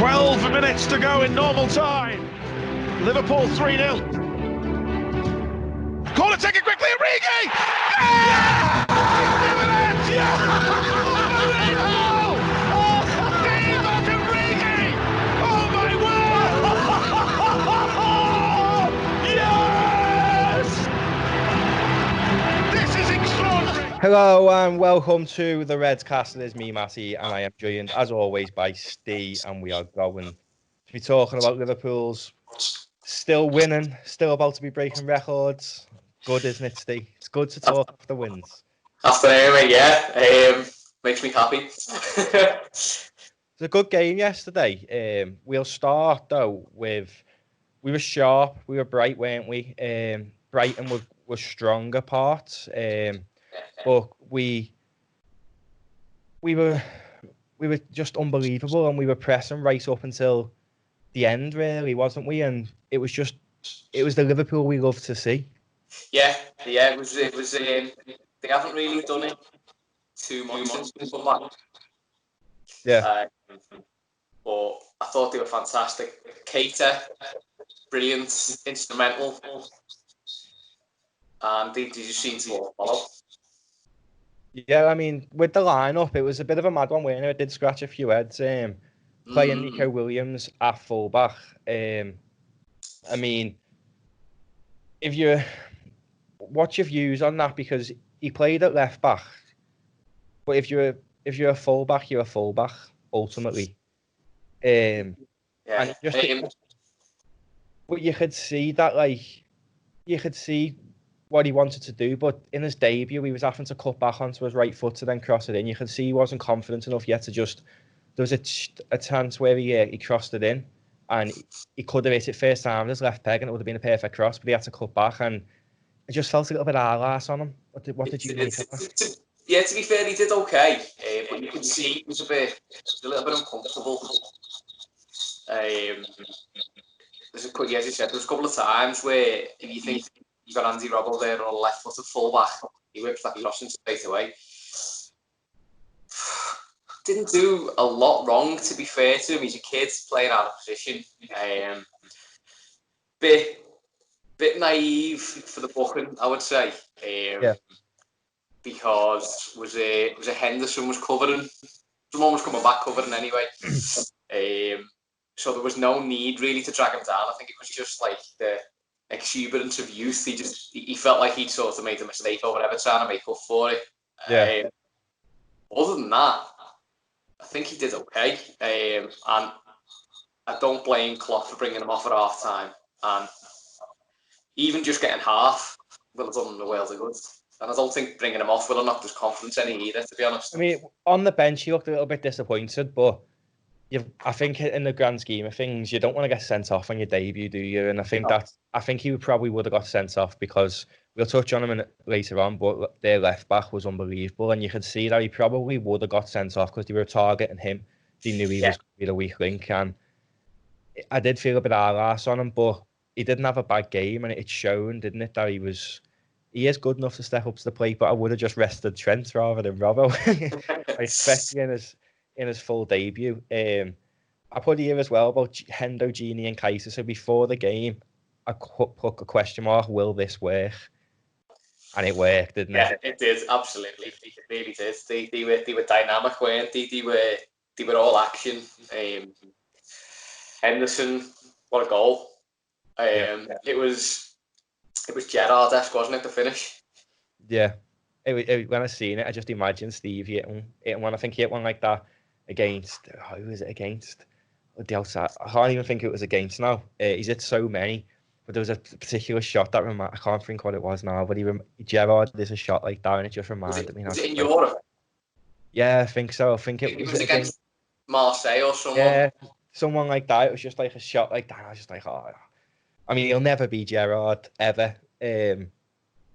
12 minutes to go in normal time. Liverpool 3-0. Corner taken quickly, Origi! Yeah! Yeah! Hello and welcome to the Reds Cast. It is me, Matty, and I am joined, as always, by Ste, and we are going to be talking about Liverpool's still winning, still about to be breaking records. Good, isn't it, Ste? It's good to talk after wins. Afternoon, yeah. Makes me happy. It's a good game yesterday. We'll start, though, with... We were sharp, we were bright, weren't we? Brighton were stronger parts. But we were just unbelievable, and we were pressing right up until the end, really, wasn't we? And it was the Liverpool we love to see. Yeah, it was. They haven't really done it too much since we come back. Yeah. But I thought they were fantastic. Keita, brilliant, instrumental, and they just seemed to follow. Yeah, I mean, with the lineup, it was a bit of a mad one, weren't it? It did scratch a few heads. Playing Nico Williams at fullback. I mean, what's your views on that? Because he played at left back, but if you're a fullback, you're a fullback ultimately. And but you could see that, you could see what he wanted to do, but in his debut, he was having to cut back onto his right foot to then cross it in. You could see he wasn't confident enough yet to just... There was a chance where he crossed it in, and he could have hit it first time with his left peg, and it would have been a perfect cross, but he had to cut back, and it just felt a little bit arse on him. What did you think of that? Yeah, to be fair, he did okay, but you could see he was a little bit uncomfortable. As you said, there was a couple of times where if you think you've got Andy Robbo there on a left-footed fullback, he whips that cross in straight away. Didn't do a lot wrong, to be fair to him. He's a kid playing out of position. Bit naive for the booking, I would say. Because was a Henderson was covering. Someone was coming back covering anyway. So there was no need really to drag him down. I think it was just like the exuberance of youth. He felt like he'd sort of made a mistake or whatever, trying to make up for it. Other than that, I think he did okay. And I don't blame Klopp for bringing him off at half time. And even just getting half will have done the world of good. And I don't think bringing him off will have knocked his confidence any either, to be honest. I mean, on the bench, he looked a little bit disappointed, but I think in the grand scheme of things, you don't want to get sent off on your debut, do you? And I think he probably would have got sent off, because we'll touch on him later on, but their left back was unbelievable, and you could see that he probably would have got sent off because they were targeting him. They knew he was going to be the weak link, and I did feel a bit arse on him, but he didn't have a bad game, and it shown, didn't it, that he is good enough to step up to the plate. But I would have just rested Trent rather than Robbo, especially in his full debut. I put here as well about Hendo, Gini and Keita. So before the game, I put a question mark, will this work? And it worked, didn't it? Yeah, it did, absolutely. It really did. They were dynamic, weren't they? They were all action. Henderson, what a goal. It was Gerrard-esque, wasn't it, the finish? Yeah. When I seen it, I just imagined Steve hitting one. I think he hit one like that against... who was it against? The outside. I can't even think it was against now. He's hit so many. But there was a particular shot that I can't think what it was now, but Gerrard did a shot like that, and it just reminded me. Was it in Europe? Yeah, I think so. I think it was against Marseille or someone. Yeah, someone like that. It was just like a shot like that. I was just like, oh. I mean, he'll never be Gerrard, ever.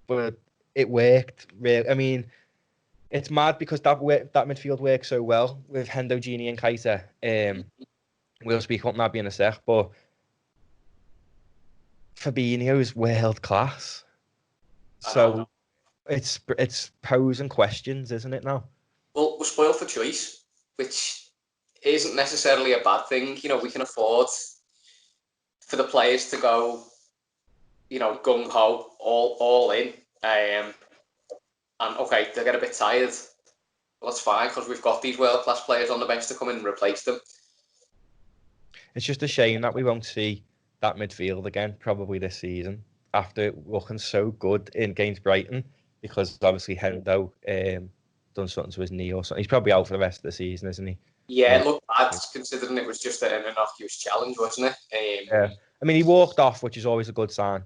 But it worked, really. I mean, it's mad because that midfield works so well with Hendo, Gini and Keita. We'll speak up Naby in a sec, but Fabinho's world class. So it's pros and questions, isn't it now? Well, we're spoiled for choice, which isn't necessarily a bad thing. You know, we can afford for the players to go, you know, gung ho, all in. And okay, they get a bit tired. Well, that's fine because we've got these world class players on the bench to come in and replace them. It's just a shame that we won't see that midfield again probably this season after looking so good against Brighton, because obviously Hendo done something to his knee or something. He's probably out for the rest of the season, isn't he? Yeah, it looked bad considering it was just an innocuous challenge, wasn't it? Yeah, I mean he walked off, which is always a good sign.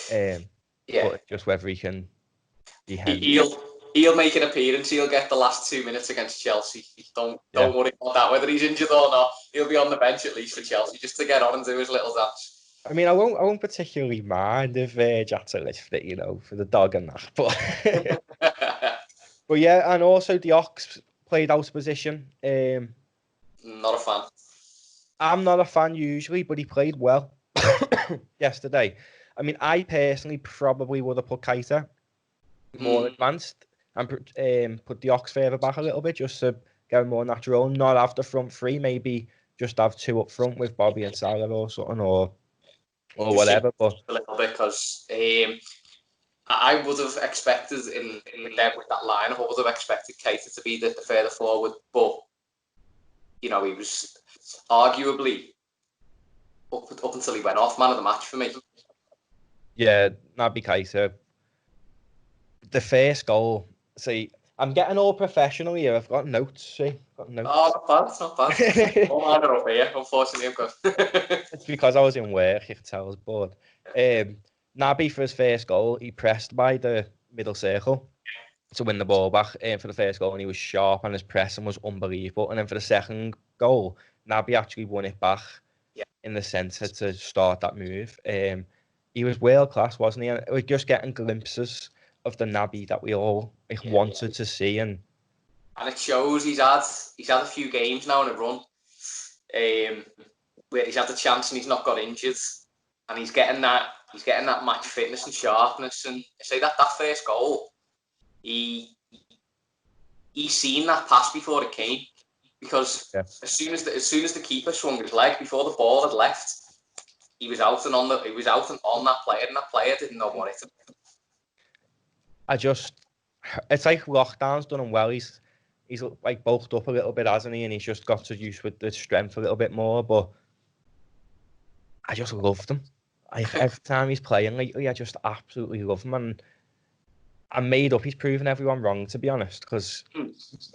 Yeah, but just whether he can be Hendo. He'll make an appearance. He'll get the last 2 minutes against Chelsea. Don't worry about that. Whether he's injured or not, he'll be on the bench at least for Chelsea just to get on and do his little dance. I mean, I won't particularly mind if Jata lifts it, you know, for the dog and that. But but yeah, and also the Ox played out of position. Not a fan. I'm not a fan usually, but he played well yesterday. I mean, I personally probably would have put Keita more advanced and put the Ox further back a little bit just to get him more natural. Not have the front three, maybe just have two up front with Bobby and Salah or something, or whatever. But a little bit because I would have expected in them with that lineup, I would have expected Keita to be the further forward, but you know, he was arguably up until he went off man of the match for me. Yeah, NABY Keita. The first goal. See, I'm getting all professional here. I've got notes. See, got notes. Oh, not bad. All I got up here, unfortunately, I've got. It's because I was in work. You can tell I was bored. NABY for his first goal, he pressed by the middle circle to win the ball back for the first goal, and he was sharp, and his pressing was unbelievable. And then for the second goal, NABY actually won it back in the centre to start that move. He was world class, wasn't he? And we're just getting glimpses of the NABY that we all wanted to see, and it shows he's had a few games now in a run where he's had the chance and he's not got injured, and he's getting that match fitness and sharpness. And say that first goal, he's seen that pass before it came, because as soon as the keeper swung his leg before the ball had left, he was out and on that player, and that player didn't know what it was. It's like Lockdown's done him well. He's like bulked up a little bit, hasn't he? And he's just got to use with the strength a little bit more. But I just loved him. Every time he's playing lately, I just absolutely love him. And I'm made up. He's proven everyone wrong, to be honest, because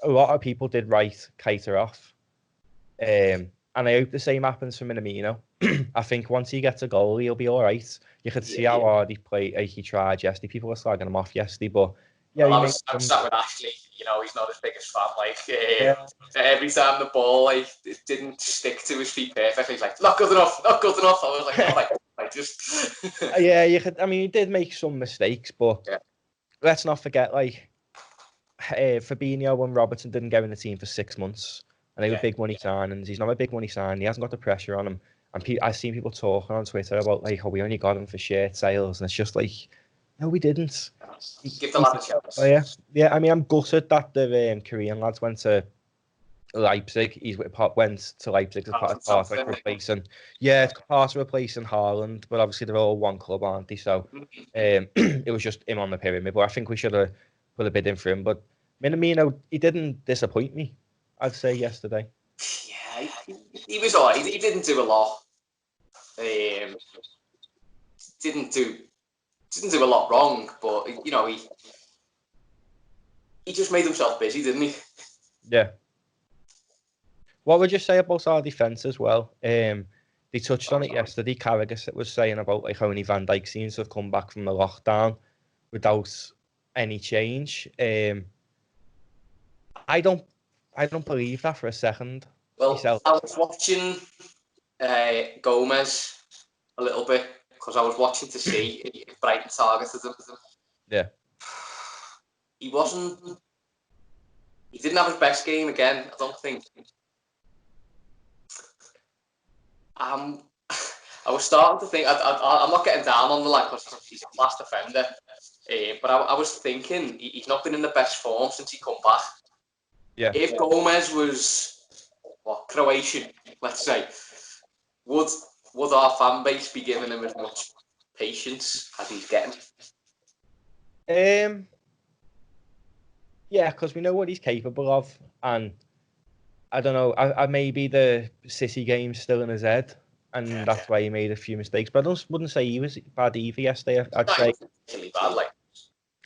a lot of people did write Keita off. And I hope the same happens for Minamino. I think once he gets a goal, he'll be all right. You could see how hard he played. He tried yesterday. People were slagging him off yesterday, but yeah. Well, I was sat with Ashley. You know, he's not his biggest fan. Like every time the ball it didn't stick to his feet perfectly, he's like, not good enough. I was like, oh my God, I just. Yeah, you could. I mean, he did make some mistakes, but let's not forget, like Fabinho and Robertson didn't go in the team for 6 months, and they were big money signings. He's not a big money signing. He hasn't got the pressure on him. And I've seen people talking on Twitter about like, oh, we only got him for shirt sales, and it's just like, no, we didn't. Give the lad a chance. Oh yeah. I mean, I'm gutted that the Korean lads went to Leipzig. Went to Leipzig as part of replacing. Yeah, it's part of replacing Haaland, but obviously they're all one club, aren't they? So it was just him on the pyramid. But I think we should have put a bid in for him. But Minamino, he didn't disappoint me, I'd say, yesterday. Yeah, he was alright. He didn't do a lot. Didn't do a lot wrong, but you know, he just made himself busy, didn't he? Yeah. What would you say about our defence as well? They touched on it yesterday. Carragher was saying about like only Van Dijk seems to have come back from the lockdown without any change. I don't believe that for a second. Well, I was watching Gomez a little bit because I was watching to see if Brighton targeted him. Yeah. He didn't have his best game again, I don't think. I was starting to think, I'm not getting down on the lad because he's a class defender, but I was thinking he's not been in the best form since he come back. Yeah. If Gomez was Croatian, let's say, would our fan base be giving him as much patience as he's getting? Yeah, because we know what he's capable of, and I don't know. I maybe the City game's still in his head, and that's why he made a few mistakes. But wouldn't say he was bad either yesterday.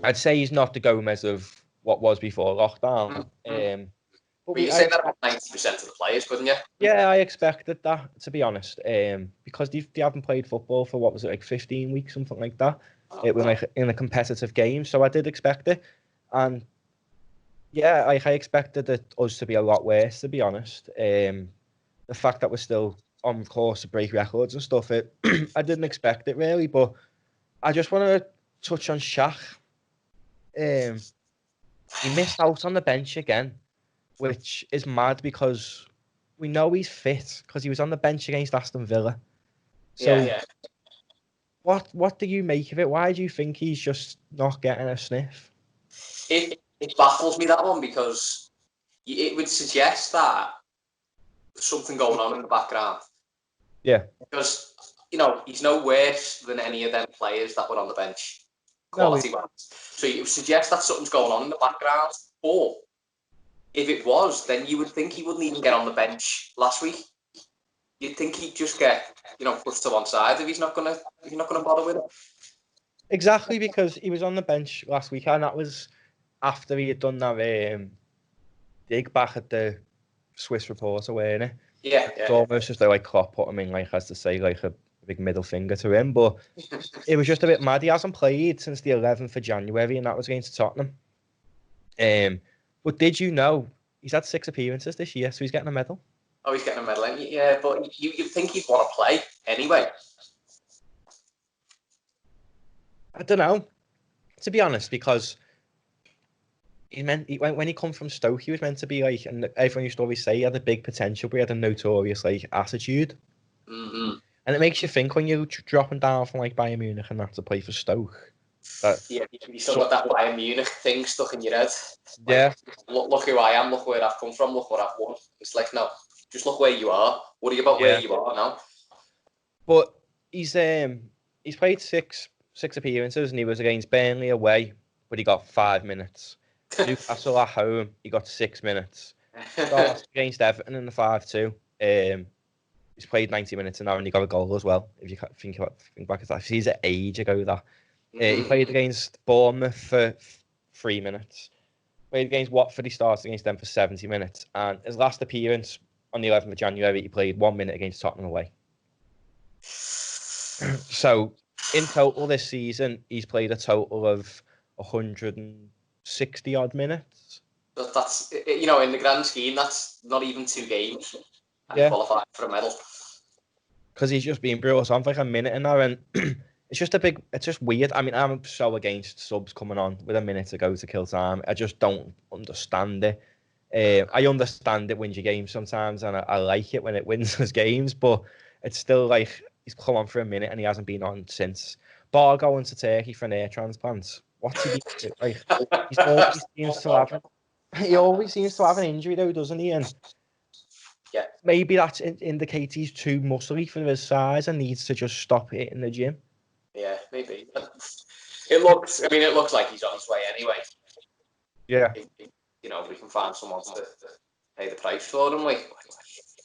I'd say he's not the Gomez of what was before lockdown. But you say that about 90% of the players, couldn't you? Yeah, I expected that, to be honest. Because they haven't played football for, what was it, like 15 weeks, something like that. It was like in a competitive game, so I did expect it. And yeah, I expected us to be a lot worse, to be honest. The fact that we're still on course to break records and stuff, I didn't expect it really. But I just want to touch on Shaq. He missed out on the bench again, which is mad because we know he's fit because he was on the bench against Aston Villa. So what do you make of it? Why do you think he's just not getting a sniff? It baffles me, that one, because it would suggest that there's something going on in the background. Yeah. Because, he's no worse than any of them players that were on the bench, quality-wise. So it would suggest that something's going on in the background. Or if it was, then you would think he wouldn't even get on the bench last week. You'd think he'd just get, pushed to one side if he's not gonna bother with it. Exactly, because he was on the bench last week, and that was after he had done that dig back at the Swiss reporter, weren't it? Yeah. It's almost as though like Klopp put him in, like, as to say, like a big middle finger to him. But it was just a bit mad. He hasn't played since the 11th of January, and that was against Tottenham. But did you know he's had 6 appearances this year, so he's getting a medal? Oh, he's getting a medal, yeah, but you think he'd want to play anyway. I don't know, to be honest, because when he come from Stoke, he was meant to be like, and everyone used to always say he had a big potential, but he had a notorious like attitude. Mm-hmm. And it makes you think when you're dropping down from like Bayern Munich and that to play for Stoke. You still got that Bayern Munich thing stuck in your head. Yeah. Look who I am, look where I've come from, look what I've won. It's like, no, just look where you are. Worry about where you are now. But he's played six appearances, and he was against Burnley away, but he got 5 minutes. Newcastle at home, he got 6 minutes. Against Everton in the 5-2. He's played 90 minutes and now, and he got a goal as well. If you think back at that, he's an age ago that. He played against Bournemouth for 3 minutes. Played against Watford, he started against them for 70 minutes. And his last appearance on the 11th of January, he played 1 minute against Tottenham away. So, in total this season, he's played a total of 160 odd minutes. That's, in the grand scheme, that's not even 2 games. And qualified for a medal. Because he's just been brought on for like a minute now, and it's just weird. I mean, I'm so against subs coming on with a minute to go to kill time. I just don't understand it. I understand it wins your games sometimes, and I like it when it wins us games, but it's still like he's come on for a minute and he hasn't been on since. Bar going to Turkey for an ear transplant. What's he been like? He always seems to have an injury though, doesn't he? And yeah, maybe that indicates he's too muscly for his size and needs to just stop hitting the gym. Yeah, maybe. It looks like he's on his way anyway. Yeah. We can find someone to pay the price for him. Like,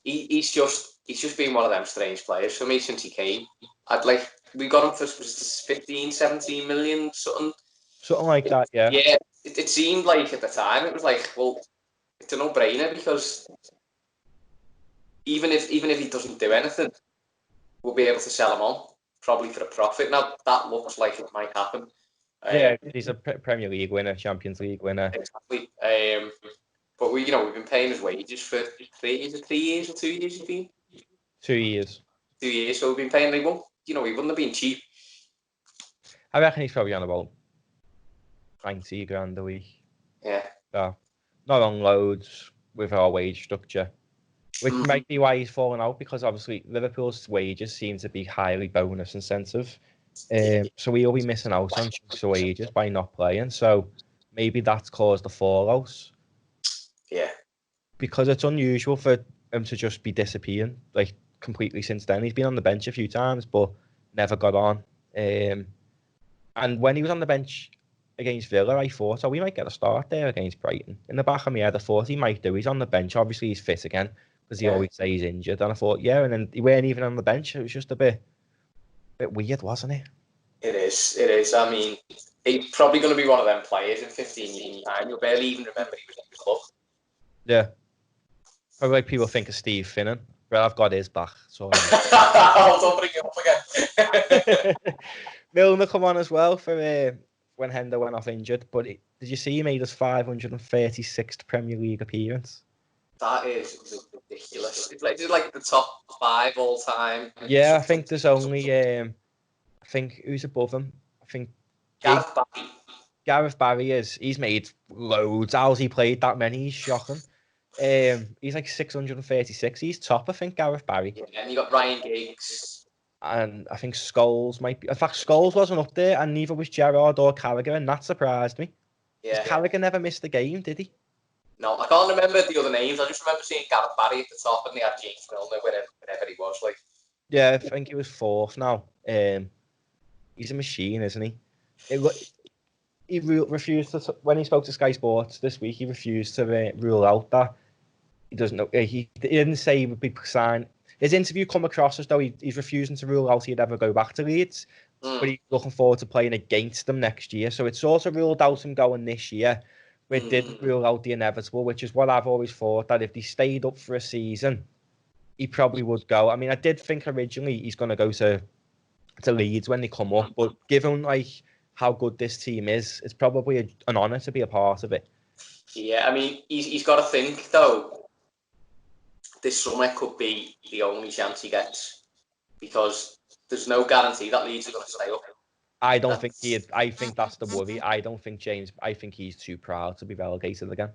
he's just been one of them strange players for me since he came. We got him for 15, 17 million, something like that. Yeah. Yeah, it seemed like at the time it was like, well, it's a no-brainer because even if he doesn't do anything, we'll be able to sell him on probably for a profit. Now that looks like it might happen. Yeah, he's a Premier League winner, Champions League winner. Exactly. But we've been paying his wages for 3 years or 2 years. He's been 2 years. 2 years. So we've been paying. He wouldn't have been cheap. I reckon he's probably on about 90 grand a week. Yeah. So, not on loads with our wage structure, which might be why he's falling out, because obviously Liverpool's wages seem to be highly bonus incentive. So he'll be missing out on chunks of wages by not playing. So maybe that's caused the fallout. Yeah. because it's unusual for him to just be disappearing like completely since then. He's been on the bench a few times, but never got on. And when he was on the bench against Villa, I thought, oh, we might get a start there against Brighton. In the back of my head, I thought he might do. He's on the bench. Obviously, he's fit again because he always says he's injured. And I thought, yeah, and then he weren't even on the bench. It was just a bit weird, wasn't it? It is. I mean, he's probably going to be one of them players in 15 years' time. You'll barely even remember he was in the club. Yeah. Probably like people think of Steve Finnan. Well, I've got his back. So don't bring it up again. Milner come on as well for when Hendo went off injured. But did you see he made his 536th Premier League appearance? That is ridiculous. It's like the top 5 all time. Yeah, I think there's only I think who's above him. I think Gareth Barry is. He's made loads. How's he played that many? He's shocking. He's like 636. He's top, I think, Gareth Barry. Yeah, and you got Ryan Giggs. And I think Scholes might be. In fact, Scholes wasn't up there, and neither was Gerrard or Carragher, and that surprised me. Yeah. Carragher never missed a game, did he? No, I can't remember the other names. I just remember seeing Gareth Barry at the top, and they had James Milner whenever he was. Like, yeah, I think he was 4th now. He's a machine, isn't he? He refused to, when he spoke to Sky Sports this week, he refused to rule out that he doesn't know. He didn't say he would be signed. His interview come across as though he's refusing to rule out he'd ever go back to Leeds, but he's looking forward to playing against them next year. So it's sort of ruled out him going this year, but it didn't rule out the inevitable, which is what I've always thought, that if he stayed up for a season, he probably would go. I mean, I did think originally he's going to go to Leeds when they come up, but given like how good this team is, it's probably an honour to be a part of it. Yeah, I mean, he's got to think, though, this summer could be the only chance he gets, because there's no guarantee that Leeds are going to stay up. I think that's the worry. I think he's too proud to be relegated again.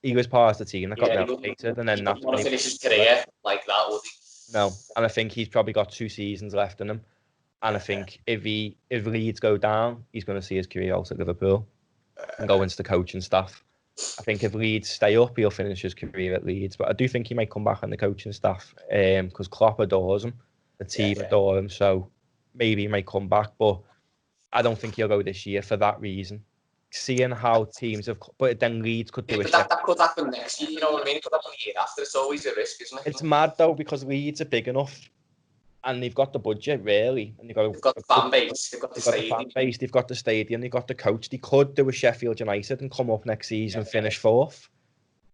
He was part of the team that got relegated, and then that's want to finish his career like that, would he? No, and I think he's probably got 2 seasons left in him. And I think if Leeds go down, he's going to see his career out at Liverpool and go into the coaching staff. I think if Leeds stay up, he'll finish his career at Leeds. But I do think he might come back on the coaching staff because Klopp adores him, the team adore him. So maybe he might come back, but I don't think he'll go this year for that reason. Seeing how teams have, but then Leeds could do it. That could happen next year. You know what I mean? It could happen the year after. It's always a risk, isn't it? It's mad though, because Leeds are big enough. And they've got the budget, really. And they've got the fan base. They've got the stadium. They've got the coach. They could do a Sheffield United and come up next season and finish 4th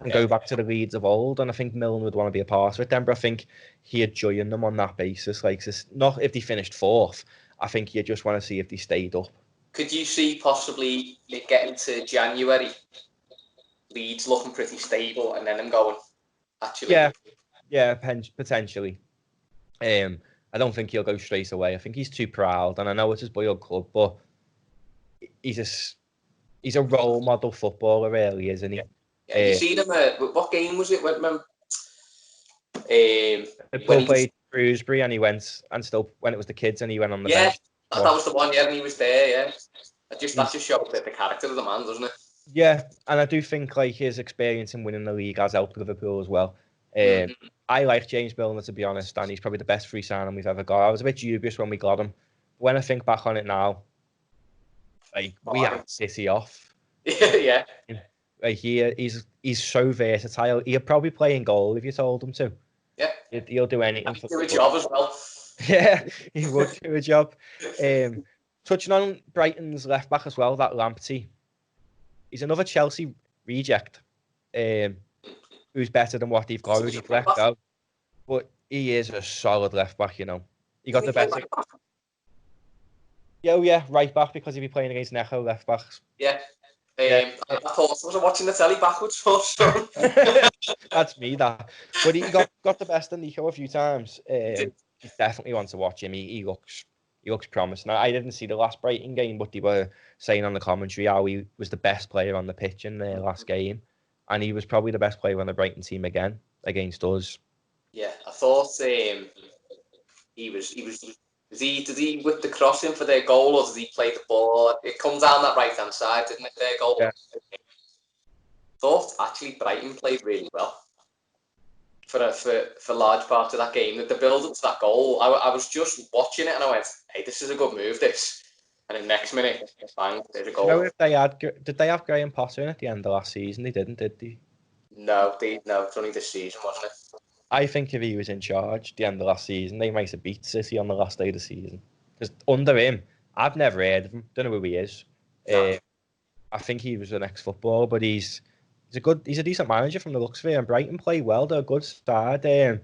and go back to the Leeds of old. And I think Milner would want to be a part of it then. But I think he'd join them on that basis. Like, not if they finished 4th. I think you just want to see if they stayed up. Could you see possibly it getting to January, Leeds looking pretty stable, and then them going, actually? Yeah, potentially. I don't think he'll go straight away. I think he's too proud, and I know it's his boyhood club, but he's a role model footballer, really, isn't he? Yeah, you seen him? What game was it? When Liverpool played Shrewsbury, and he went, and still when it was the kids, and he went on the bench. That was the one. Yeah, and he was there. Yeah, that just shows the character of the man, doesn't it? Yeah, and I do think like his experience in winning the league has helped Liverpool as well. I like James Milner, to be honest, and he's probably the best free signing we've ever got. I was a bit dubious when we got him. When I think back on it now, like we had City off. Yeah. Like he's so versatile. He'll probably play in goal if you told him to. Yeah. He'll do anything. He'll do a job as well. Yeah, he would do a job. Touching on Brighton's left back as well, that Lamptey. He's another Chelsea reject. Who's better than what they've got, who they've let go. But he is a solid left back, you know. He got the better. Yeah, right back, because he'd be playing against Neco left backs. Yeah. I thought I was watching the telly backwards for some. That's me, that. But he got the best of Nico a few times. You definitely want to watch him. He looks promising. I didn't see the last Brighton game, but they were saying on the commentary how he was the best player on the pitch in their last game. And he was probably the best player on the Brighton team again against us. Yeah, I thought he was. Did he whip the crossing for their goal, or did he play the ball? It comes down that right hand side, didn't it? Their goal. Yeah. thought actually Brighton played really well for large parts of that game. That the build up to that goal, I was just watching it and I went, "Hey, this is a good move." This, and then next minute, bang, there's a goal. You know, if did they have Graham Potter in at the end of last season? They didn't, did they? No, it's only this season, wasn't it? I think if he was in charge at the end of last season, they might have beat City on the last day of the season. Because under him, I've never heard of him. Don't know who he is. No. I think he was an ex-footballer, but he's a decent manager from the looks of it. And Brighton play well. They're a good start. Brave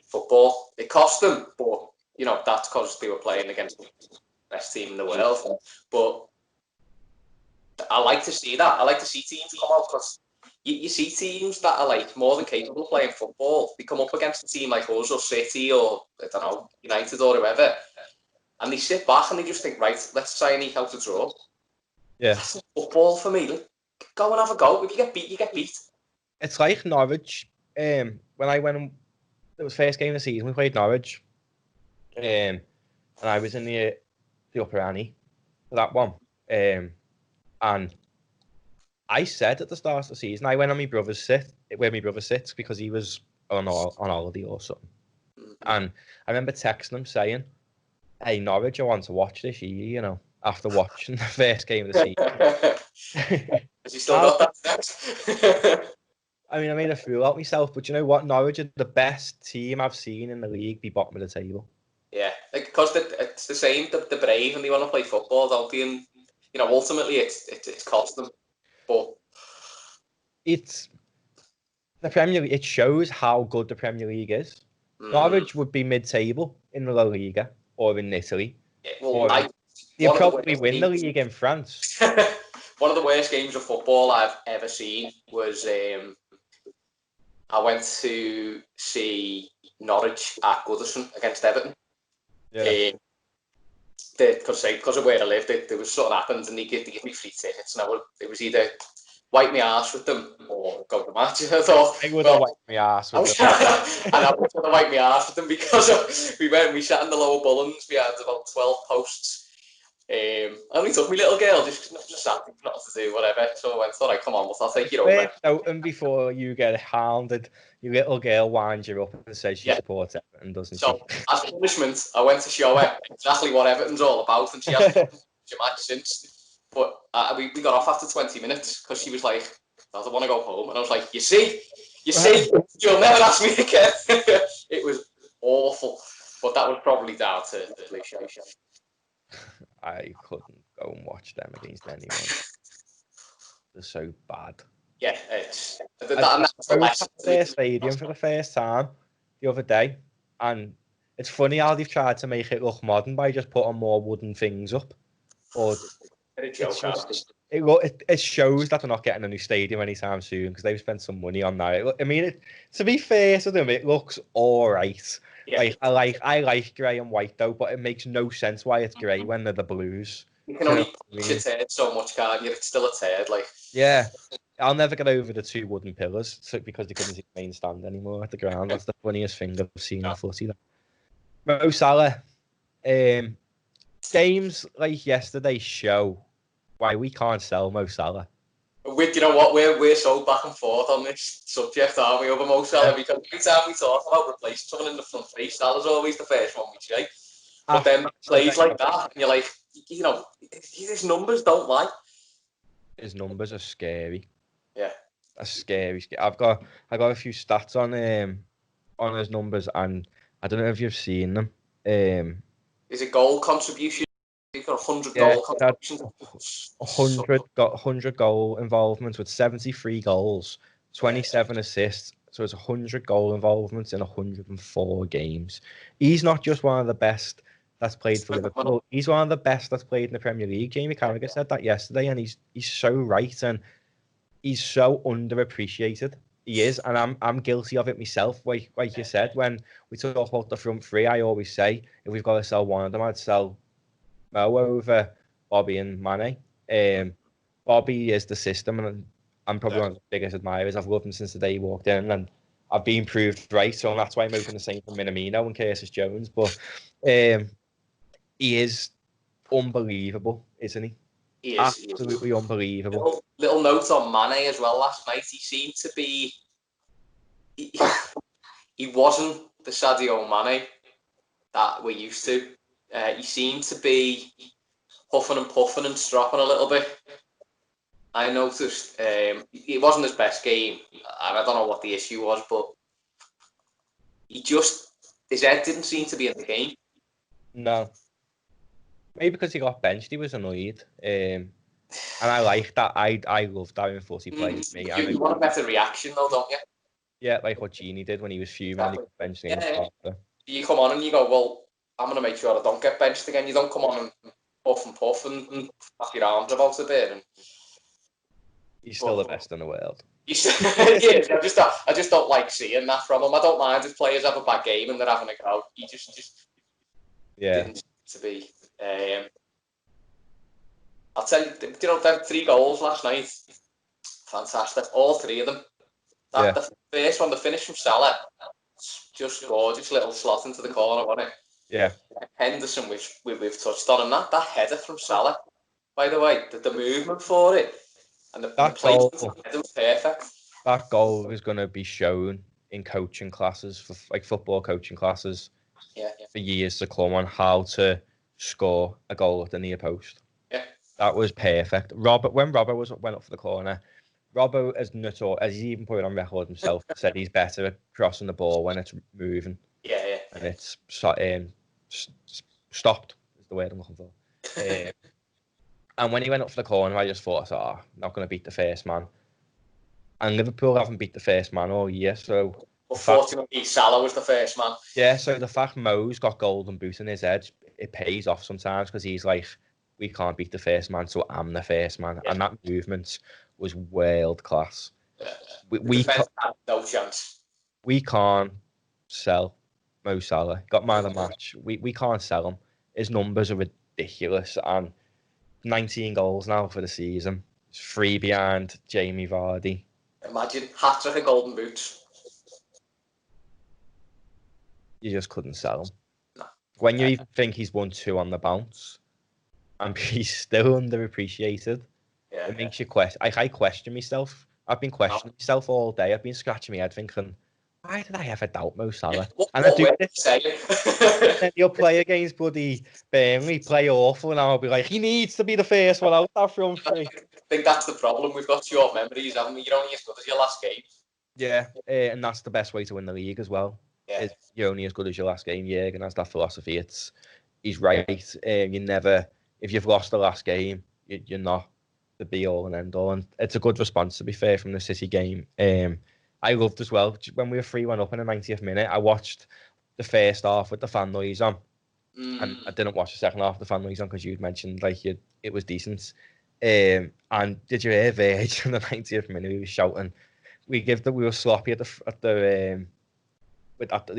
football. It cost them, but you know that's because they were playing against the best team in the world. But I like to see that. I like to see teams come out because you see teams that are like more than capable of playing football. They come up against a team like us or City or I don't know United or whoever, and they sit back and they just think, right, let's try and eke out a draw. Yeah, that's football for me. Like, go and have a go. If you get beat, you get beat. It's like Norwich. When I went, it was first game of the season. We played Norwich, and I was in the upper ante for that one. And I said at the start of the season, I went on my brother's sit, where my brother sits, because he was on holiday or something. And I remember texting him saying, "Hey, Norwich, I want to watch this year, you know, after watching the first game of the season." Has he still got that text? I mean, I made a fool out of myself, but you know what? Norwich are the best team I've seen in the league be bottom of the table. Yeah, like, because it's the same, the brave, and they want to play football, don't they? And, you know, ultimately it's cost them. But it's the Premier League. It shows how good the Premier League is. Norwich would be mid-table in the La Liga or in Italy. Yeah, well, they'll probably win the league in France. One of the worst games of football I've ever seen was I went to see Norwich at Goodison against Everton. Yeah. Because of where I lived, there was something happened and they gave me free tickets, and it was either wipe my arse with them or go to the match. I thought I would have wiped my arse with them. And I would have wiped my arse with them because we sat in the lower Bullens. We had about 12 posts. I only took my little girl just sat, not to do whatever. So I went, all right, come on, I'll take you over. And before you get hounded, your little girl winds you up and says she supports Everton, doesn't she? So as punishment, I went to show her exactly what Everton's all about, and she hasn't watched the match since. But we got off after 20 minutes because she was like, I don't want to go home, and I was like, you see, you'll never ask me again. It was awful, but that was probably down to the cliche. I couldn't go and watch them against anyone. They're so bad. Yeah, it's their stadium for the first time the other day, and it's funny how they've tried to make it look modern by just putting more wooden things up. But it shows that they're not getting a new stadium anytime soon because they've spent some money on that. I mean, to be fair to them, it looks all right. Yeah. Like I like grey and white though, but it makes no sense why it's grey when they're the Blues. You can only push a turd so much, can't you? It's still a turd, like. Yeah, I'll never get over the two wooden pillars because they couldn't see the main stand anymore at the ground. That's the funniest thing I've seen in footy. Mo Salah, games like yesterday show why we can't sell Mo Salah. You know what? We're so back and forth on this subject, aren't we, over Mo Salah? Because every time we talk about replacing someone in the front three, Salah's always the first one we say. But then plays like that, and you're like, you know, his numbers don't lie. His numbers are scary. Yeah, that's scary. I got a few stats on his numbers, and I don't know if you've seen them. Is it goal contribution? He's got 100 goal contributions. 100 goal involvements with 73 goals, 27 assists. So it's 100 goal involvements in 104 games. He's not just one of the best that's played for Liverpool. He's one of the best that's played in the Premier League. Jamie Carragher said that yesterday, and he's so right, and he's so underappreciated. He is, and I'm guilty of it myself. Like you said, when we talk about the front three, I always say if we've got to sell one of them, I'd sell Mo over Bobby and Mane. Bobby is the system, and I'm probably one of the biggest admirers. I've loved him since the day he walked in, and I've been proved right. So that's why I'm hoping the same for Minamino and Curtis Jones. But he is unbelievable, isn't he? He is. Absolutely unbelievable. Little note on Mane as well last night. He seemed to be... He wasn't the Sadio Mane that we're used to. He seemed to be huffing and puffing and stropping a little bit. I noticed it wasn't his best game, and I don't know what the issue was, but his head didn't seem to be in the game. No. Maybe because he got benched, he was annoyed. And I like that. I love that in footy players. You want a better reaction though, don't you? Yeah, like what Genie did when he was fuming and he got benched. Yeah. You come on and you go, well, I'm going to make sure I don't get benched again. You don't come on and puff and flap your arms about a bit. And... He's still the best in the world. Yeah, I just don't like seeing that from him. I don't mind if players have a bad game and they're having a go. He just didn't to be. I'll tell you, them 3 goals last night, fantastic. All 3 of them. The first one, the finish from Salah, just gorgeous little slot into the corner, wasn't it? Yeah. Henderson, which we've touched on, and that header from Salah, by the way, the movement for it, and the placement of the header was perfect. That goal is going to be shown in coaching classes, for like football coaching classes, for years to come, on how to score a goal at the near post. Yeah. That was perfect. When Robert went up for the corner, Robbo, as he even put it on record himself, said he's better at crossing the ball when it's moving. Yeah. And it's stopped, is the word I'm looking for. And when he went up for the corner, I just thought, not going to beat the first man. And Liverpool haven't beat the first man all year, so... Unfortunately, Salah was the first man. Yeah, so the fact Mo's got golden boot in his head, it pays off sometimes, because he's like, we can't beat the first man, so I'm the first man. Yeah. And that movement was world class. Yeah. We had no chance. We can't sell Mo Salah. Got man of the match. We can't sell him. His numbers are ridiculous, and 19 goals now for the season. It's 3 behind Jamie Vardy. Imagine hat-trick of golden boots. You just couldn't sell him. No. When you even think he's won 2 on the bounce, and he's still underappreciated. Yeah, it makes you question. I question myself. I've been questioning myself all day. I've been scratching my head thinking, why did I ever doubt Mo Salah? And I do this. Then you'll play against bloody Burnley, play awful, and I'll be like, he needs to be the first one out that front three. I think that's the problem. We've got short memories, haven't we? You're only as good as your last game. Yeah, and that's the best way to win the league as well. Yeah. You're only as good as your last game. Jürgen has that philosophy. He's right. You never, if you've lost the last game, you're not the be all and end all. And it's a good response, to be fair, from the City game. I loved as well, when we were 3-1 up in the 90th minute, I watched the first half with the fan noise on. And I didn't watch the second half with the fan noise on because you'd mentioned it was decent. And did you hear Verge in the 90th minute? He was shouting. We were sloppy at the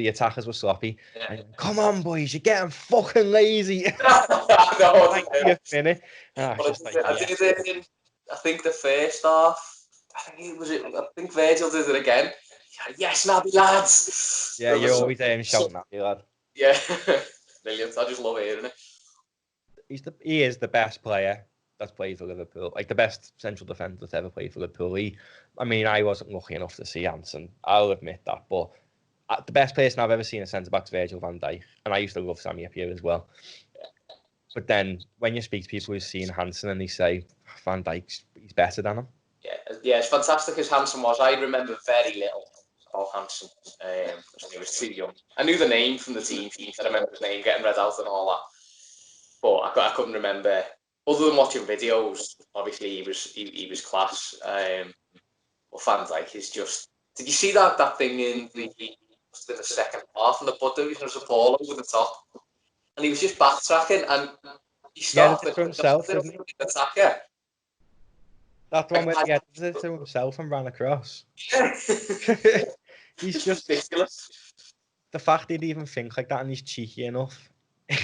attackers were sloppy. Yeah. And, come on, boys, you're getting fucking lazy. No, 90th minute. I think the first half, I think Virgil did it again. Yes, Naby lads. Yeah, you're always shouting Naby lad. Yeah, brilliant. I just love hearing it. He is the best player that's played for Liverpool, like the best central defender that's ever played for Liverpool. I wasn't lucky enough to see Hansen, I'll admit that, but the best person I've ever seen a centre back's Virgil van Dijk, and I used to love Sammy Appiah as well. But then when you speak to people who've seen Hansen and they say Van Dijk's he's better than him. Yeah, as fantastic as Hansen was, I remember very little about Hansen. He was too young. I knew the name from the team sheet. I remember his name getting read out and all that, but I couldn't remember. Other than watching videos, obviously he was class. But Van Dijk is just. Did you see that thing in the second half and the butter? There was a ball over the top, and he was just backtracking and he stopped for himself, didn't he? Attacker. That one where he edited it to himself and ran across. Yeah. He's just ridiculous. The fact he'd even think like that, and he's cheeky enough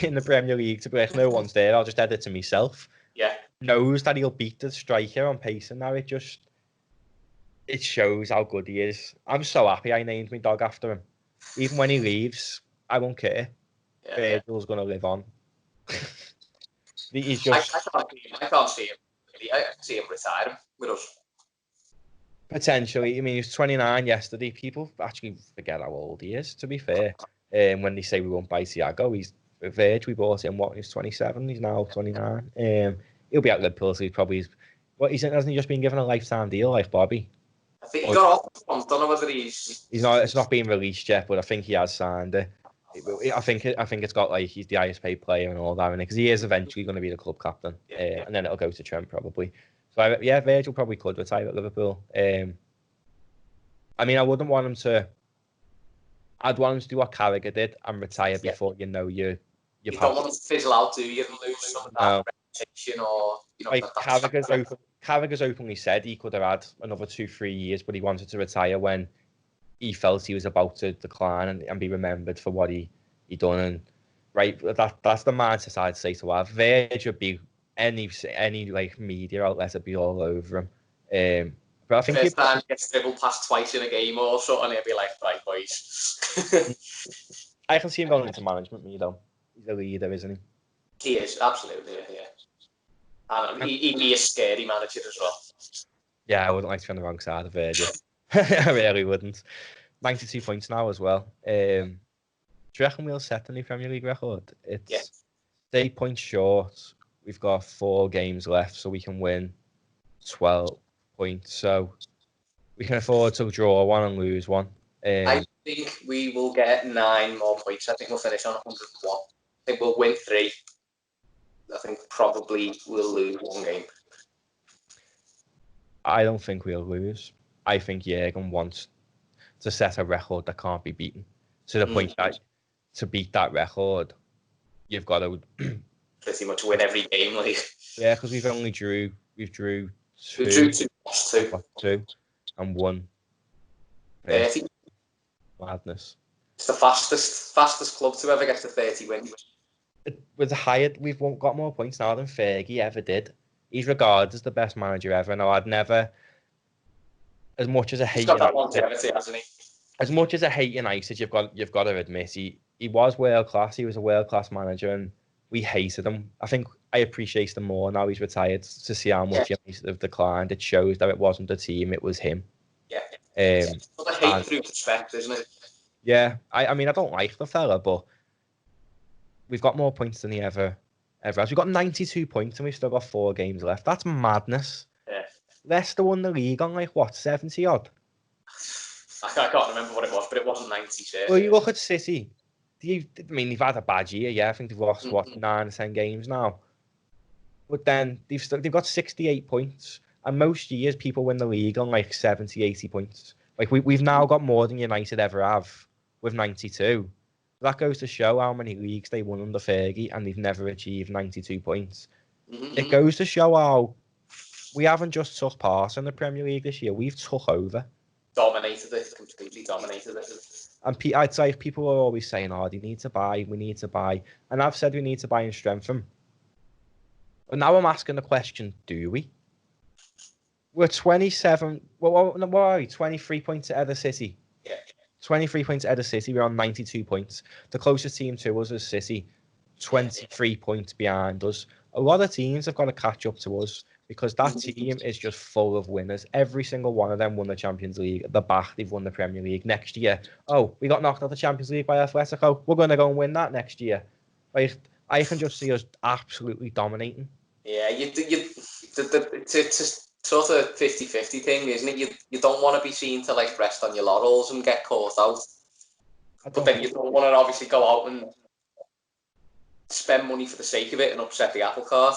in the Premier League to be like, no one's there, I'll just edit to myself. Yeah. Knows that he'll beat the striker on pace, and now it shows how good he is. I'm so happy I named my dog after him. Even when he leaves, I won't care. Virgil's going to live on. He's just... I can't see him. I can see him retiring with us. Potentially. I mean, he was 29 yesterday. People actually forget how old he is, to be fair. When they say we won't buy Thiago, he's a Verge. We bought him, what, he's 27. He's now 29. He'll be at Liverpool, so hasn't he just been given a lifetime deal like Bobby? I think he got off. I don't know whether he's not. It's not been released yet, but I think he has signed it. I think it's got like he's the highest paid player and all that, because he is eventually going to be the club captain, and then it'll go to Trent probably. So Virgil probably could retire at Liverpool. I mean, I wouldn't want him to. I'd want him to do what Carragher did and retire before you know you don't want him to fizzle out, do you? And lose some of that reputation, or like Carragher's openly said he could have had another 2-3 years, but he wanted to retire when he felt he was about to decline and be remembered for what he done. And that's the mindset I'd say to have. Virgil would be any like media outlet would be all over him. But I think first time he gets dribbled past twice in a game or something, he'll be like, right, boys. I can see him going into management, though. He's a leader, isn't he? He is, absolutely, yeah. And he'd be a scary manager as well. Yeah, I wouldn't like to be on the wrong side of Virgil. I really wouldn't. 92 points now as well. Do you reckon we'll set the new Premier League record? It's 8 points short. We've got 4 games left, so we can win 12 points. So we can afford to draw one and lose one. I think we will get 9 more points. I think we'll finish on 101. I think we'll win 3. I think probably we'll lose 1 game. I don't think we'll lose. I think Jurgen wants to set a record that can't be beaten. To the point that to beat that record, you've got to pretty much win every game, like. Yeah, because we've drew 2, lost 2 and 1. 30. Madness. It's the fastest club to ever get to 30 wins. We've got more points now than Fergie ever did. He's regarded as the best manager ever. Now, I'd never, as much as I hate, he's got that longevity, hasn't he? As much as I hate United, you've got to admit he was world class. He was a world class manager, and we hated him. I think I appreciate him more now he's retired to see how much United have declined. It shows that it wasn't the team; it was him. Yeah. It's a hate through respect, isn't it? Yeah, I mean, I don't like the fella, but we've got more points than he ever has. We've got 92 points and we've still got 4 games left. That's madness. Yeah. Leicester won the league on 70 odd. I can't remember what it was, but it wasn't 90. Well, you look at City. They've had a bad year. Yeah, I think they've lost 9 or 10 games now. But then they've got 68 points, and most years people win the league on 70, 80 points. We've now got more than United ever have with 92. That goes to show how many leagues they won under Fergie, and they've never achieved 92 points. It goes to show how we haven't just took part in the Premier League this year; we've took over. Completely dominated it. And I'd say people are always saying, we need to buy. And I've said we need to buy and strengthen. But now I'm asking the question, do we? We're 27, what are we, 23 points ahead of City? Yeah. 23 points ahead of City, we're on 92 points. The closest team to us is City, 23 points behind us. A lot of teams have got to catch up to us, because that team is just full of winners. Every single one of them won the Champions League. At the back, they've won the Premier League. Next year, we got knocked out of the Champions League by Atletico. We're going to go and win that next year. I can just see us absolutely dominating. Yeah, it's sort of 50-50 thing, isn't it? You don't want to be seen to rest on your laurels and get caught out. But then you don't want to obviously go out and spend money for the sake of it and upset the apple cart.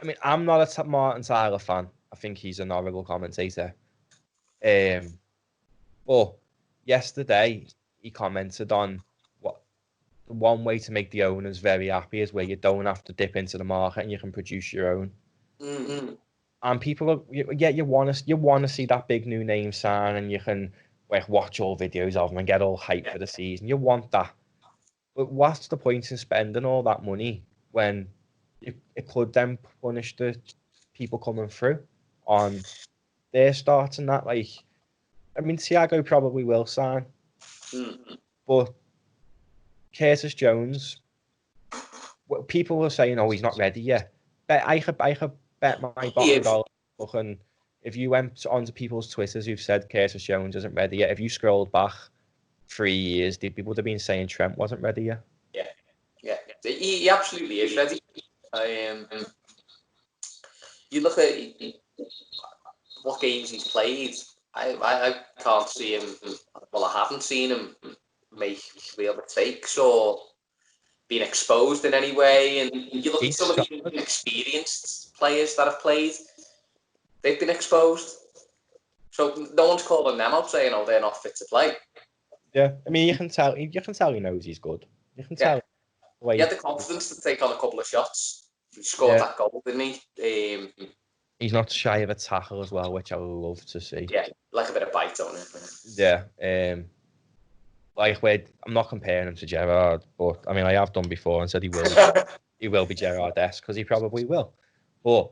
I mean, I'm not a Martin Tyler fan. I think he's an horrible commentator. But yesterday, he commented on one way to make the owners very happy is where you don't have to dip into the market and you can produce your own. Mm-hmm. And people, you want to see that big new name sign, and you can watch all videos of them and get all hyped for the season. You want that. But what's the point in spending all that money when it could then punish the people coming through on their starts and that? I mean, Thiago probably will sign, but Curtis Jones, people are saying, he's not ready yet. I could bet my bottom dollar. And if you went onto people's Twitters who've said Curtis Jones isn't ready yet, if you scrolled back 3 years, people would have been saying Trent wasn't ready yet. Yeah. He absolutely is ready. You look at what games he's played. I can't see him. Well, I haven't seen him make real mistakes or been exposed in any way. And you look at some of the experienced players that have played, they've been exposed. So no one's calling them out saying, "Oh, they're not fit to play." Yeah, I mean, you can tell he knows he's good. You can tell. He had the confidence to take on a couple of shots. He scored that goal, didn't he? He's not shy of a tackle as well, which I would love to see. Yeah, like a bit of bite on it. Yeah, I'm not comparing him to Gerrard, but I mean, I have done before and said he will be Gerrard-esque, because he probably will. But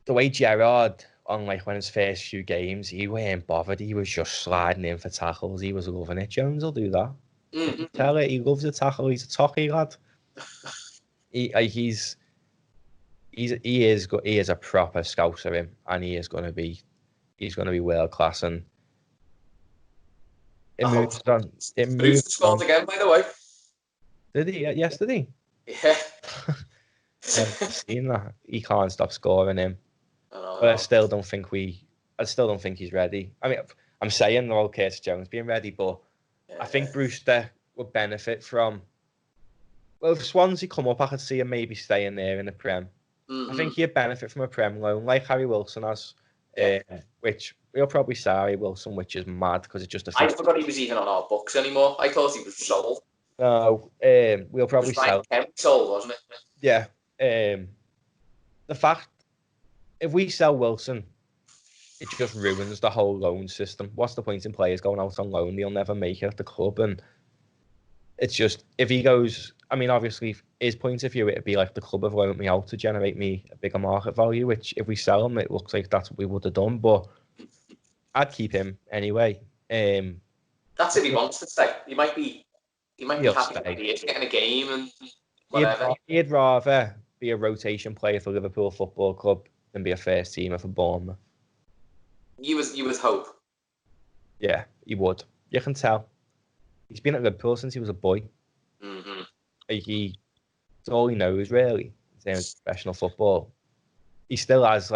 the way Gerrard, on when his first few games, he weren't bothered. He was just sliding in for tackles. He was loving it. Jones will do that. Mm-hmm. Tell it. He loves a tackle. He's a talky lad. He is a proper scouser, him, and he's going to be world class. And it moves on. It moves scored again, by the way. Did he? Yesterday? Yeah. I've seen that. He can't stop scoring him. But I still don't think he's ready. I mean, I'm saying all Curtis Jones being ready, but I think Brewster would benefit from. Well, if Swansea come up, I could see him maybe staying there in the Prem. Mm-hmm. I think he'd benefit from a Prem loan, like Harry Wilson has, which we'll probably say Harry Wilson, which is mad because it's just a. I forgot he was even on our books anymore. I thought he was sold. No, we'll probably sell. Sold, wasn't it? Yeah. The fact, if we sell Wilson, it just ruins the whole loan system. What's the point in players going out on loan? They'll never make it at the club, and it's just, if he goes, I mean, obviously, his point of view, it'd be like the club have loaned me out to generate me a bigger market value, which if we sell him, it looks like that's what we would have done, but I'd keep him anyway. That's if he wants to stay. He might be happy that he is getting a game and whatever. He'd rather be a rotation player for Liverpool Football Club than be a first teamer for Bournemouth. You would hope. Yeah, he would. You can tell. He's been at Liverpool since he was a boy. Mm-hmm. It's all he knows, really, in terms of professional football. He still has,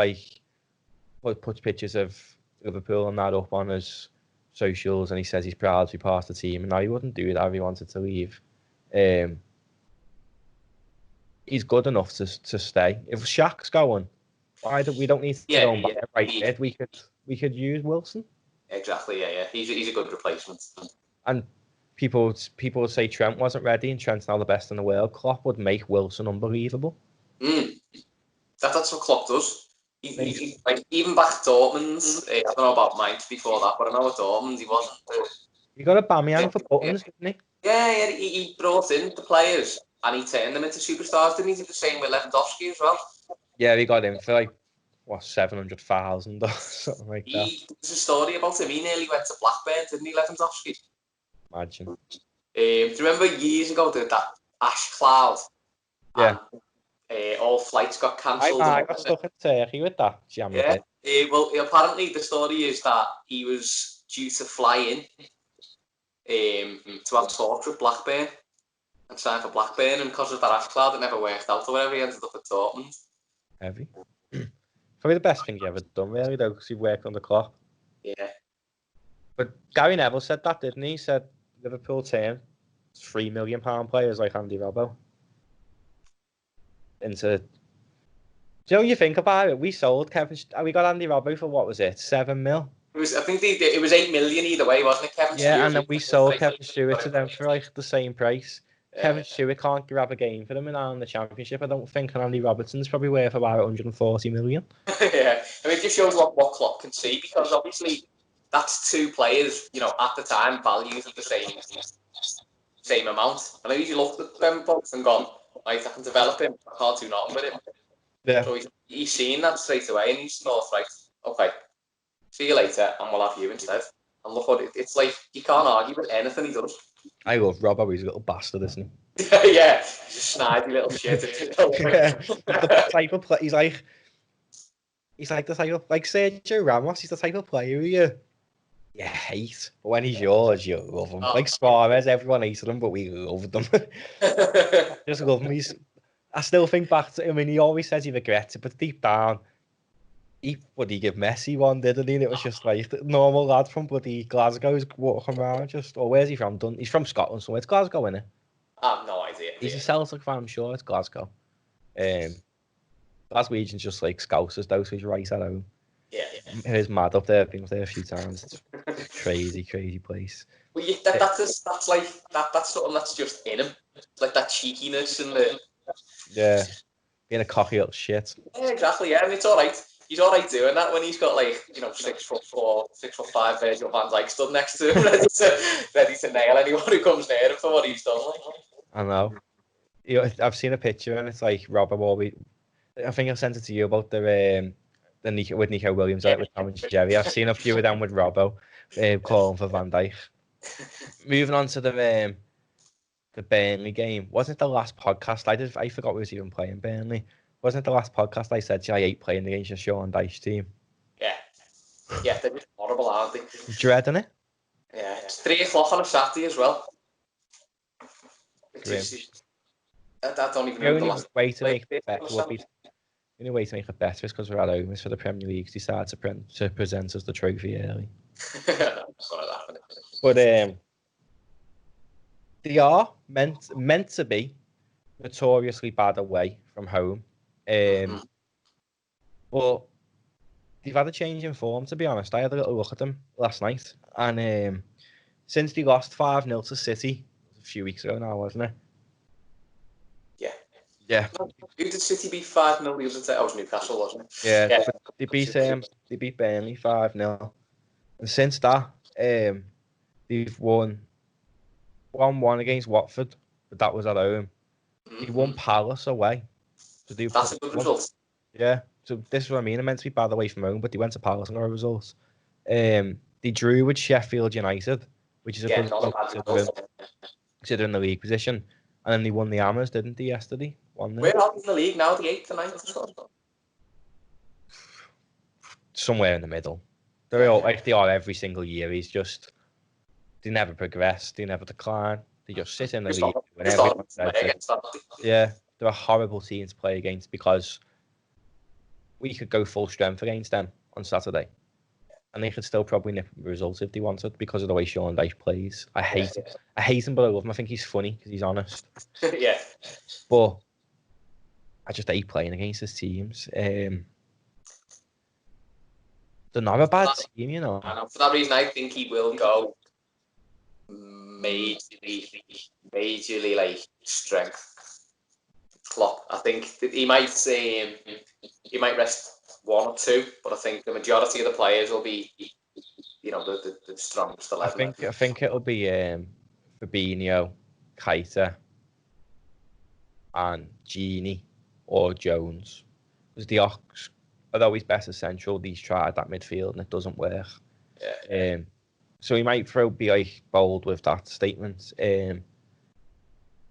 puts pictures of Liverpool and that up on his socials, and he says he's proud to be part of the team. And now he wouldn't do that if he wanted to leave. He's good enough to stay. If Shaq's going, we don't need to go back right mid. We could use Wilson. Exactly. Yeah. He's a good replacement. And people would say Trent wasn't ready, and Trent's now the best in the world. Klopp would make Wilson unbelievable. That's what Klopp does. He even back at Dortmund. I don't know about Mainz before that, but I know at Dortmund he wasn't. He got a Bamiyang for buttons, didn't he? Yeah. He brought in the players and he turned them into superstars. Didn't he? He did the same with Lewandowski as well. Yeah, he got him for 700,000 or something like that. There's a story about him. He nearly went to Blackburn, didn't he, Lewandowski? Imagine. Do you remember years ago that ash cloud? Yeah. And, all flights got cancelled. I got stuck in Turkey with that. Yeah. Well, apparently the story is that he was due to fly in to have talks with Blackburn and sign for Blackburn, and because of that ash cloud, it never worked out or whatever. He ended up at Dortmund. Heavy. Probably the best thing you ever done, really, though, because you've worked on the clock. Yeah. But Gary Neville said that, didn't he? He said Liverpool turned £3 million players like Andy Robbo into. Do you know when you think about it? We sold Kevin. We got Andy Robbo for what was it? 7 mil. I think it was 8 million either way, wasn't it, Kevin? Yeah, and then we sold Kevin Stewart to them for the same price. Kevin Stewart can't grab a game for them in the Championship, I don't think, and Andy Robertson's probably worth about 140 million. Yeah, I mean, it just shows what Klopp can see, because obviously that's two players, at the time, valued at the same amount. And I usually looked at them both and gone, right, I can develop him, I can't do nothing with him. Yeah. So he's seen that straight away, and he's thought, right, okay, see you later, and we'll have you instead. And look what it's like, you can't argue with anything he does. I love Robbo. He's a little bastard, isn't he? Yeah, he's a snidey little shit. Yeah, the type of play. He's like the type of like Sergio Ramos. He's the type of player you hate, but when he's yours, you love him. Like Suarez, everyone hated him, but we loved him. Just love him. I still think back to him, and he always says he regrets it, but deep down, he give Messi one, didn't he? And it was just like the normal lad from bloody Glasgow is walking around. Where's he from? He's from Scotland, so it's Glasgow, isn't it? I have no idea. He's a Celtic fan, I'm sure. It's Glasgow. Glaswegians just like Scousers, though, so he's right at home. Yeah. He's mad up there. I've been up there a few times. It's crazy place. Well, that's something that's just in him, like that cheekiness and the. Yeah, being a cocky little shit. Yeah, exactly. Yeah, and it's all right. He's all right doing that when he's got 6'4", 6'5" Virgil van Dijk stood next to him, ready to nail anyone who comes near him for what he's done. I know. I've seen a picture and it's like Robbo. I think I sent it to you about the with Nico Williams out with Tom and Jerry. I've seen a few of them with Robbo calling for Van Dijk. Moving on to the Burnley game. Wasn't the last podcast I forgot we was even playing Burnley. Wasn't the last podcast I said I hate playing against your Sean Dyche team? Yeah, they're just horrible, aren't they? Dreading it? Yeah, it's 3 o'clock on a Saturday as well. I don't even know the last way to make it better would be. The only way to make it better is because we're at home is for the Premier League to decide to present us the trophy early. But they are meant to be notoriously bad away from home. But they've had a change in form, to be honest. I had a little look at them last night, and since they lost 5-0 to City a few weeks ago now, wasn't it? Yeah. Who did City beat 5-0 the other day? It was Newcastle, wasn't it? Yeah. They beat Burnley 5-0, and since that, they've won 1-1 against Watford, but that was at home. They won Palace away. So that's a good result. Yeah. So this is what I mean. They're meant to be bad away from home, but they went to Palace and got a result. They drew with Sheffield United, which is a good result considering the league position. And then they won the Hammers, didn't they, yesterday? Where are they in the league now? The 8th or 9th? Somewhere in the middle. They're all like they are every single year. They never progress, they never decline. They just sit in the league. Yeah, they're a horrible team to play against because we could go full strength against them on Saturday. And they could still probably nip the result if they wanted because of the way Sean Dyche plays. I hate him, but I love him. I think he's funny because he's honest. Yeah. But I just hate playing against his teams. They're not a bad team, you know. And for that reason, I think he will go majorly like strength. Klopp. I think he might rest 1 or 2, but I think the majority of the players will be, the strongest 11. I think it'll be Fabinho, Keita, and Gini or Jones. Because the Ox, although he's better central, he's tried that midfield and it doesn't work. Yeah. So he might be like bold with that statement.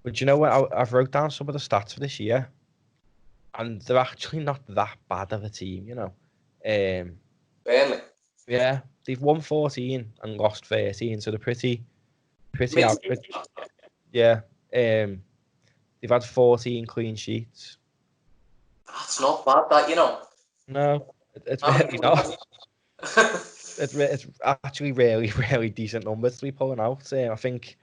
But you know what? I've wrote down some of the stats for this year. And they're actually not that bad of a team, you know. Burnley. Yeah, they've won 14 and lost 13, so they're pretty average. Yeah. They've had 14 clean sheets. That's not bad, that, No, it's really not. It's actually really decent numbers to be pulling out. I think,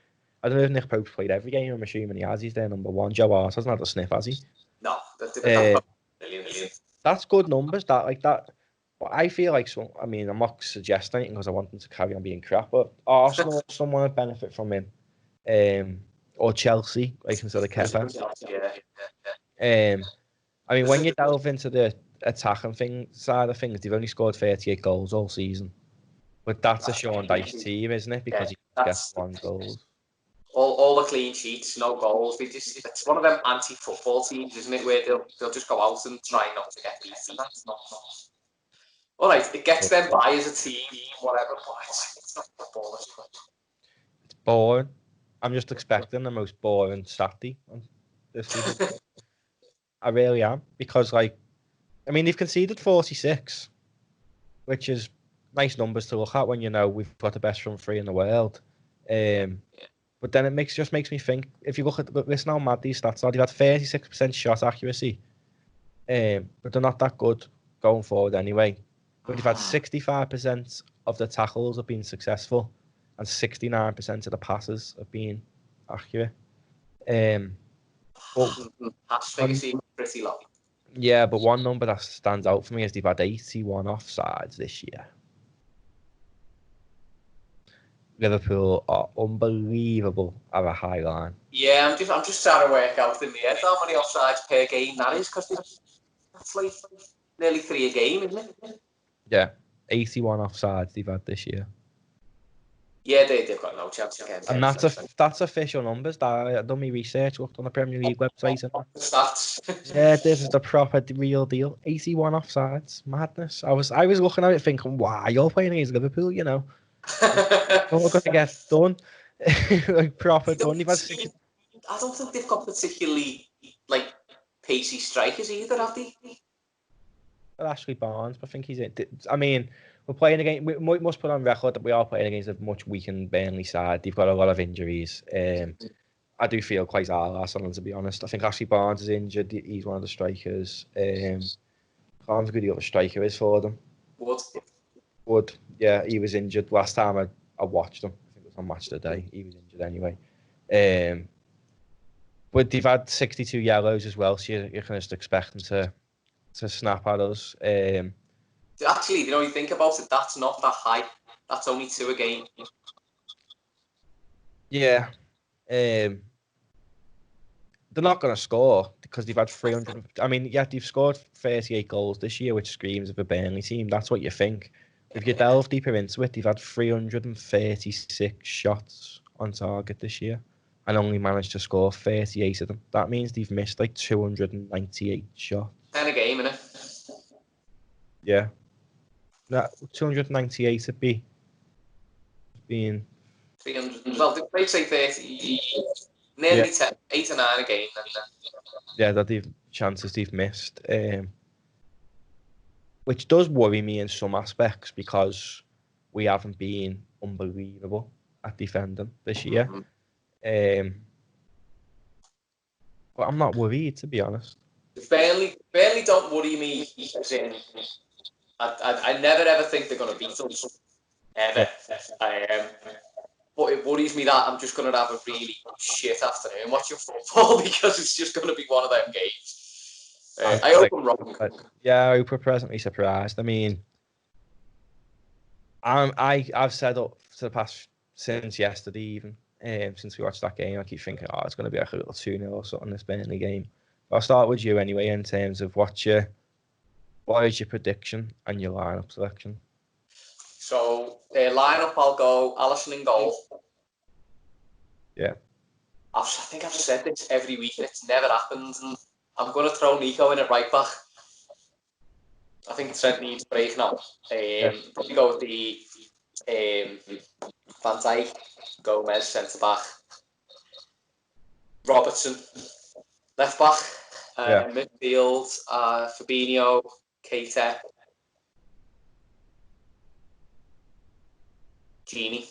I don't know if Nick Pope's played every game. I'm assuming he has. He's their number 1. Joe Hart hasn't had a sniff, has he? No, that's good numbers. That. But I feel like I'm not suggesting anything because I want them to carry on being crap. But Arsenal, someone would benefit from him, or Chelsea, like instead of Kepa. Yeah. I mean, when you delve into the attacking side of things, they've only scored 38 goals all season. But that's a Sean Dyche team, isn't it? Because he gets 1 goal. All the clean sheets, no goals. It's one of them anti-football teams, isn't it? Where they'll just go out and try not to get beaten. That's not. All right, it gets them by as a team, whatever. But it's not football. It's boring, I'm just expecting the most boring Saturday on this season. I really am, because like, I mean, they've conceded 46, which is nice numbers to look at when you know we've got the best front three in the world. But then it just makes me think, if you look at listen how mad these stats are, they've had 36% shot accuracy, but they're not that good going forward anyway. But they've had 65% of the tackles have been successful, and 69% of the passes have been accurate. Pass figures seem pretty low. Yeah, but one number that stands out for me is they've had 81 offsides this year. Liverpool are unbelievable at a high line. Yeah, I'm just trying to work out in the head how many offsides per game that is, because that's like nearly 3 a game, isn't it? Yeah, 81 offsides they've had this year. Yeah, they've got no chance again. And that's official numbers. I done my research, looked on the Premier League website. And stats. Yeah, this is the proper real deal. 81 offsides, madness. I was looking at it thinking, wow, you're playing against Liverpool, you know. We're gonna get done. Like proper done. I don't think they've got particularly like pacey strikers either, have they? Ashley Barnes, I think he's it. I mean, we're playing against. We must put on record that we are playing against a much weakened Burnley side. They've got a lot of injuries. I do feel quite hard on them, to be honest. I think Ashley Barnes is injured. He's one of the strikers. Can't remember who the other striker is for them. Wood. Yeah, he was injured last time I watched him. I think it was on Match Today. He was injured anyway. But they've had 62 yellows as well, so you can just expect them to snap at us. Actually, you think about it, that's not that high. That's only 2 a game. Yeah. They're not going to score because they've had 300. I mean, yeah, they've scored 38 goals this year, which screams of a Burnley team. That's what you think. If you delve deeper into it, they've had 336 shots on target this year and only managed to score 38 of them. That means they've missed like 298 shots. 10 a game, innit? Yeah. That 298 would be being 300. Well, they'd say 30, nearly 10, 8 or 9 a game. Yeah, that they've chances they've missed. Which does worry me in some aspects because we haven't been unbelievable at defending this year. But I'm not worried, to be honest. Burnley don't worry me. I never ever think they're going to beat us. Ever. But it worries me that I'm just going to have a really shit afternoon watching football because it's just going to be one of them games. I hope I'm wrong. Yeah, I hope we're pleasantly surprised. I mean, I've said up to the past since yesterday even, since we watched that game, I keep thinking, it's going to be like a little 2-0 or something, this Burnley game. But I'll start with you anyway in terms of what is your prediction and your lineup selection? So, lineup, I'll go Alisson in goal. Yeah. I think I've said this every week and it's never happened. And I'm going to throw Nico in at right back. I think Trent needs a break now. Probably go with the Van Dijk, Gomez, centre back. Robertson, left back. Midfield, Fabinho, Keita. Genie.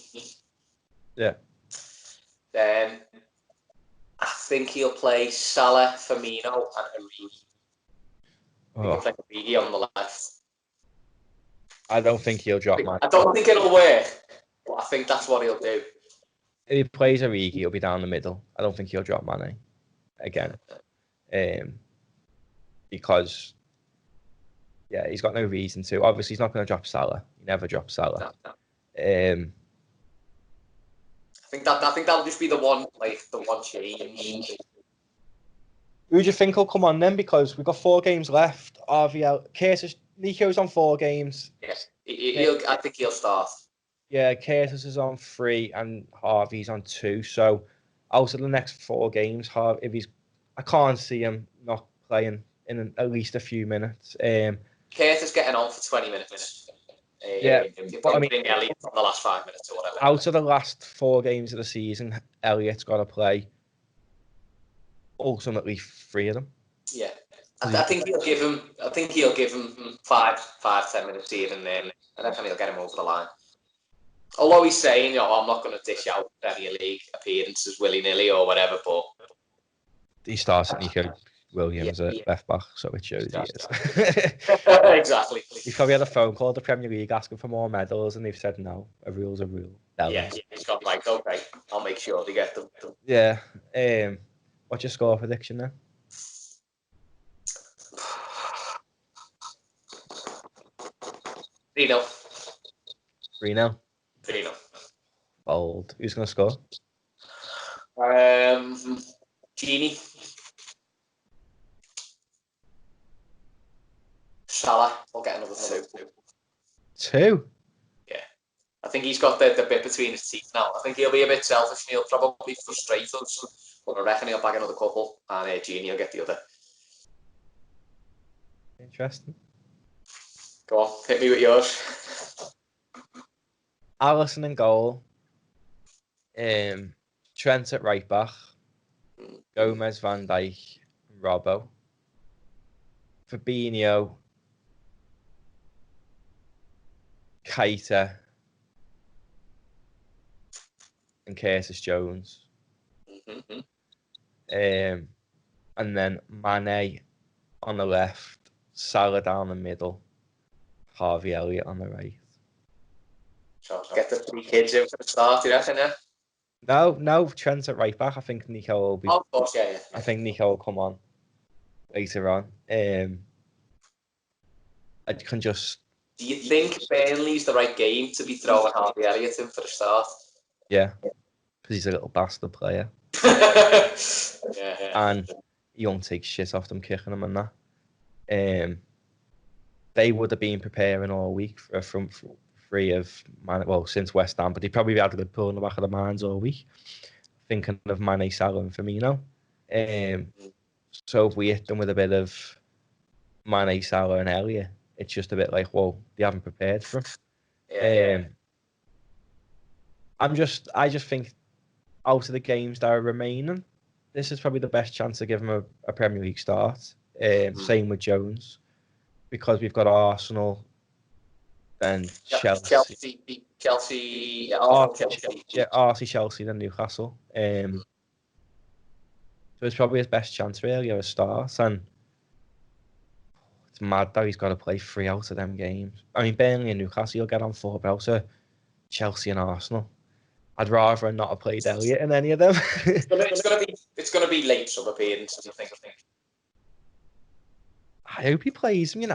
Yeah. Then I think he'll play Salah, Firmino, and Origi. He'll play Origi on the left. I don't think he'll drop Mane. I don't think it'll work, but I think that's what he'll do. If he plays Origi, he'll be down the middle. I don't think he'll drop Mane again. Because he's got no reason to. Obviously, he's not going to drop Salah. He never drops Salah. No. I think that'll just be the one change. Who do you think will come on then? Because we've got 4 games left. RVL, Nico's on 4 games. Yes, I think he'll start. Yeah, Curtis is on 3 and Harvey's on 2. So out of the next 4 games, I can't see him not playing in at least a few minutes. Curtis getting on for 20 minutes. But I mean, bring Elliott on the last 5 minutes or whatever. Out of the last 4 games of the season, Elliott's got to play ultimately 3 of them. Yeah, I think he'll give him. I think he'll give him 5-10 minutes here and then. I reckon he'll get him over the line. Although he's saying, I'm not going to dish out Premier League appearances willy-nilly or whatever, but He starts at Nico Williams at left back, so it shows he is. Exactly. He's probably had a phone call to the Premier League asking for more medals, and they've said no. A rule's a rule. He's got like, okay, I'll make sure they get them. Yeah. What's your score prediction then? 3-0. 3-0. 3-0. Bold. Who's going to score? Genie. Salah will get another 2. 2? Yeah. I think he's got the bit between his teeth now. I think he'll be a bit selfish and he'll probably frustrate us. But I reckon he'll bag another couple and Genie will get the other. Interesting. Go on, hit me with yours. Alisson in goal. Trent at right back. Gomez, Van Dijk, Robbo. Fabinho. Keita. And Curtis Jones. Mm-hmm. And then Mane on the left. Salah down the middle. Harvey Elliott on the right. So get the 3 kids in for the start, you reckon, yeah? No, Trent at right back. I think Nico will be. Oh, of course, yeah. I think Nico will come on later on. I can just. Do you think Burnley's the right game to be throwing Harvey Elliott in for the start? Yeah, because he's a little bastard player. yeah. And he won't take shit off them kicking him and that. They would have been preparing all week for a front three of since West Ham, but they probably had a good pull in the back of their minds all week, thinking of Mane, Salah, and Firmino. So if we hit them with a bit of Mane, Salah, and Elliott, it's just a bit like, well, they haven't prepared for him. I just think out of the games that are remaining, this is probably the best chance to give him a Premier League start. Same with Jones, because we've got Arsenal and Chelsea, Chelsea, then Newcastle. So it's probably his best chance really of a start, and it's mad that he's got to play 3 out of them games. I mean, Burnley and Newcastle, you'll get on 4, but also Chelsea and Arsenal. I'd rather not have played Elliott in any of them. it's gonna be late sub appearances, I think. I hope he plays him,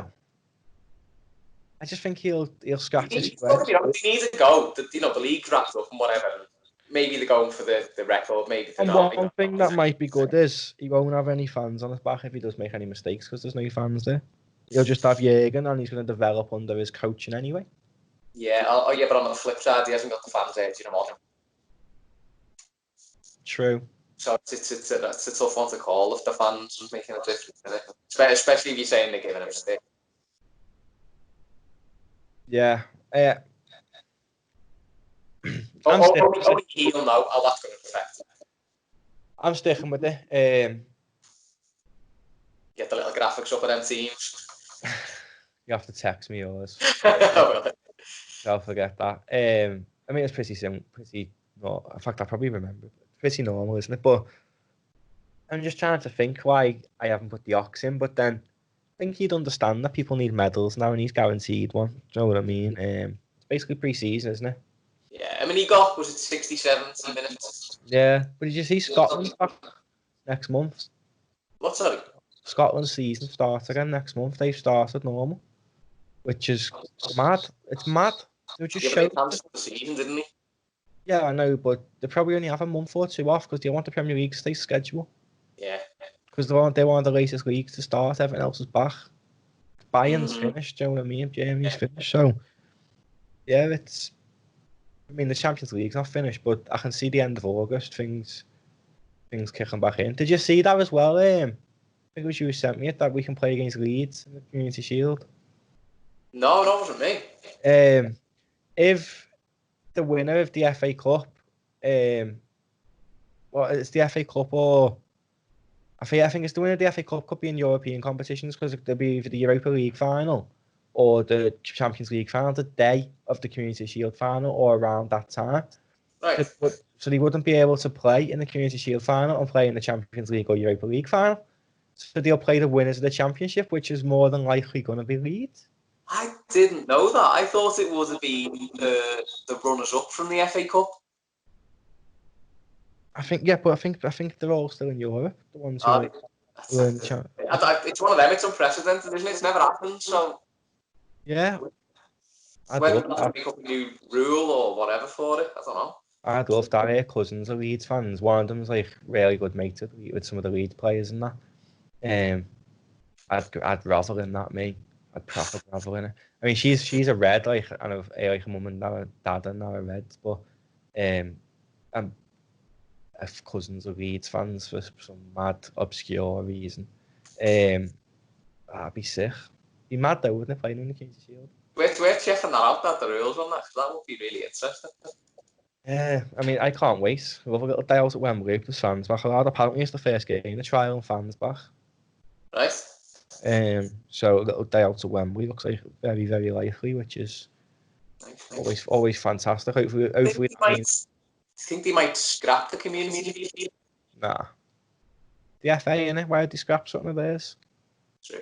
I just think he'll scratch his He needs to go. The league's wrapped up and whatever. Maybe they're going for the record. Maybe they're not. One thing that might be good is he won't have any fans on his back if he does make any mistakes, because there's no fans there. He'll just have Jürgen, and he's going to develop under his coaching anyway. Yeah, but on the flip side, he hasn't got the fans there. Do you know what? True. So it's a tough one to call if the fans are making a difference, isn't it? Especially if you're saying they're giving him a stick. Yeah. Only he'll know how that's going to affect him. I'm sticking with it. Get the little graphics up of them teams. You have to text me yours. I'll forget that. I mean, it's pretty simple. In fact, I probably remember. It's pretty normal, isn't it? But I'm just trying to think why I haven't put the Ox in. But then I think he'd understand that people need medals now, and he's guaranteed one. Do you know what I mean? It's basically pre-season, isn't it? Yeah, I mean, he got, was it 67 minutes? Yeah, but did you see Scotland back next month? What, sorry? Scotland's season starts again next month. They've started normal, which is mad. It's mad. They just they cancelled the season, didn't they? Yeah, I know, but they probably only have a month or 2 off because they want the Premier League to stay schedule. Yeah. Because they want the latest league to start. Everyone else is back. Bayern's finished. Do you know what I mean? Germany's finished. So, yeah, it's. I mean, the Champions League's not finished, but I can see the end of August. Things kicking back in. Did you see that as well? I think it was you who sent me it, that we can play against Leeds in the Community Shield. No, that wasn't me. If the winner of the FA Cup, well, it's the FA Cup or I think it's the winner of the FA Cup could be in European competitions because there'll be either the Europa League final or the Champions League final the day of the Community Shield final or around that time. Right. So they wouldn't be able to play in the Community Shield final and play in the Champions League or Europa League final. So they'll play the winners of the Championship, which is more than likely going to be Leeds. I didn't know that. I thought it would be the runners-up from the FA Cup. I think they're all still in Europe. The ones who are in the it's one of them. It's unprecedented, isn't it? It's never happened. So yeah, whether they'll make up a new rule or whatever for it, I don't know. I'd love that. Our cousins are Leeds fans. One of them's like really good mate with some of the Leeds players and that. I'd revel in that, me. I'd proper revel in it. I mean, she's a red, like, and like a mum and dad and now a Reds, but if cousins are Leeds fans for some mad obscure reason, I'd be sick. Be mad though, wouldn't it? Playing in the Community Shield. We're checking that out. The rules on that, because that would be really interesting. Yeah, I mean, I can't wait. We'll have a little day out at Wembley with the fans back. Apparently, it's the first game, the trial and fans back. Right. So a little day out at Wembley looks like very, very likely, which is always fantastic. Hopefully, do you think they might scrap the Community Shield? Nah. The FA, innit? Why would they scrap something of theirs? True.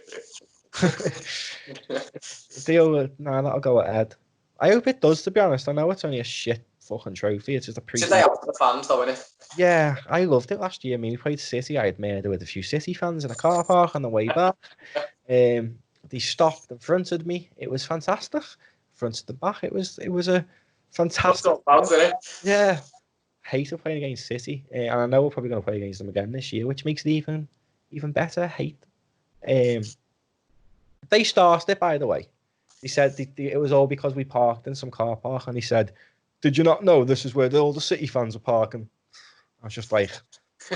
That'll go ahead. I hope it does, to be honest. I know it's only a shit fucking trophy. It's just a pre. It's a day out for the fans, though, innit? Yeah, I loved it last year. I mean, we played City. I had murder with a few City fans in a car park on the way back. They stopped and fronted me. It was fantastic. Fronted the back. It was a fantastic. Yeah. Hated playing against City, and I know we're probably going to play against them again this year, which makes it even better. Hate. They started it, by the way. They said it was all because we parked in some car park, and he said, "Did you not know this is where all the City fans are parking?" I was just like,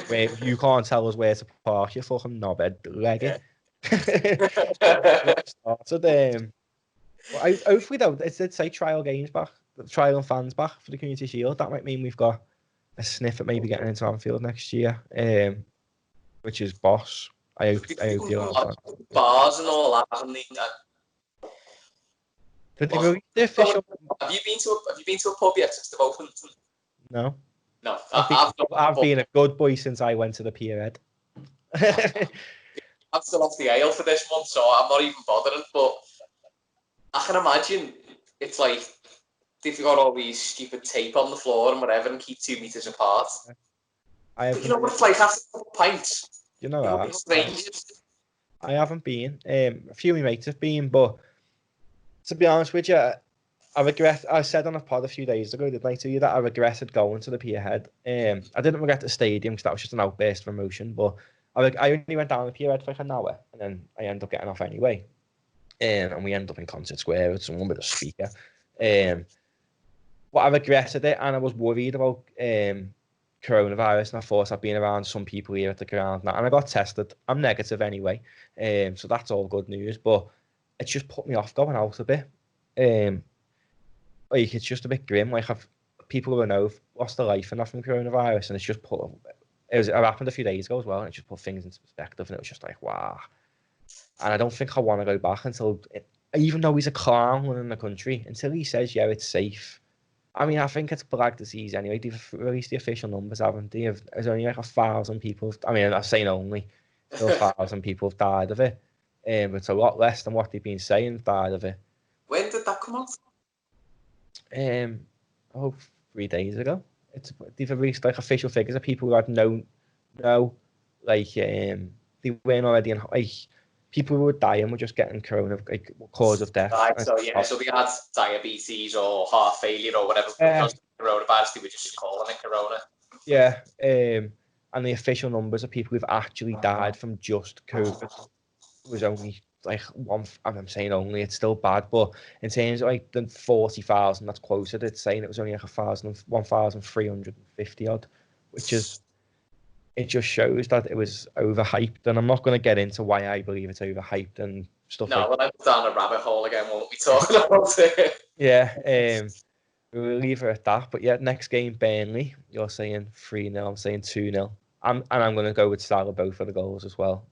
"Wait, you can't tell us where to park, you fucking knobhead leggy." Hopefully though, it did say trial games back, trial and fans back for the Community Shield. That might mean we've got a sniff at maybe getting into Anfield next year, which is boss. I hope you'll bars and all that, haven't they? Did they release the official? Have you been to a pub yet since they've opened? No. No. I've been a good boy since I went to the Pierhead. I'm still off the ale for this one, so I'm not even bothering. But I can imagine it's like they've got all these stupid tape on the floor and whatever, and keep 2 meters apart. You know what it's like after a couple pints. You know that. I haven't been. A few of my mates have been, but to be honest with you, I regret. I said on a pod a few days ago, didn't I, to you, that I regretted going to the Pierhead. I didn't regret the stadium because that was just an outburst of emotion, but I only went down the Pierhead for like an hour, and then I ended up getting off anyway. And we ended up in Concert Square with someone with a speaker. But I regretted it, and I was worried about coronavirus, and I thought I'd been around some people here at the ground now, and I got tested. I'm negative anyway, so that's all good news, but it's just put me off going out a bit. Like, it's just a bit grim. Like, people who I know have lost their life enough from coronavirus, and it's just it happened a few days ago as well, and it just put things into perspective, and it was just like, wow. And I don't think I want to go back even though he's a clown in the country, until he says, yeah, it's safe. I mean, I think it's black disease anyway. They've released the official numbers, haven't they? There's only like 1,000 people. I mean, I'm saying only. Still 1,000 people have died of it. But it's a lot less than what they've been saying have died of it. When did that come out? 3 days ago. They've released like official figures of people who had no, like, they weren't already in, like, people who were dying were just getting corona, like, cause of death. Right, so they had diabetes or heart failure or whatever. Coronavirus, they were just calling it corona. Yeah, and the official numbers of people who've actually died from just COVID was only like one. I'm saying only, it's still bad, but in terms of like the 40,000 that's quoted, it's saying it was only like 1,350 odd, which is. It just shows that it was overhyped, and I'm not going to get into why I believe it's overhyped and stuff No, like we'll end down a rabbit hole again, won't we, talking about it? Yeah, we'll leave it at that. But yeah, next game, Burnley. You're saying 3-0. I'm saying 2-0. I'm going to go with Salah both for the goals as well.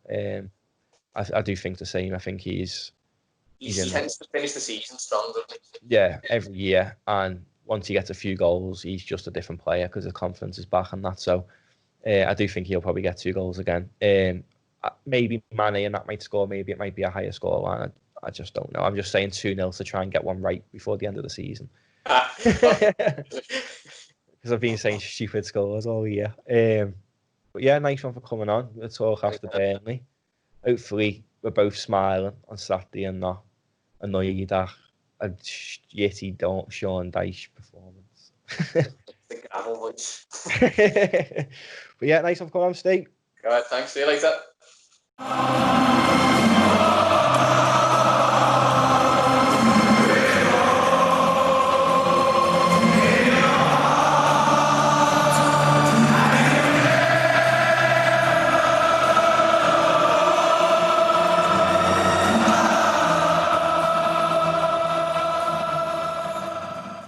I do think the same. I think He tends to finish the season strong, doesn't he? Yeah, every year. And once he gets a few goals, he's just a different player because the confidence is back and that. So I do think he'll probably get 2 goals again. Maybe Mane and that might score. Maybe it might be a higher score line. I just don't know. I'm just saying 2-0 to try and get one right before the end of the season. Because I've been saying stupid scores all year. But yeah, nice one for coming on. We'll talk after Burnley. Hopefully, we're both smiling on Saturday and not annoyed at a shitty Sean Dyche performance. The gravel voice. But yeah, nice one for coming on, Steve. All right, thanks. See you later.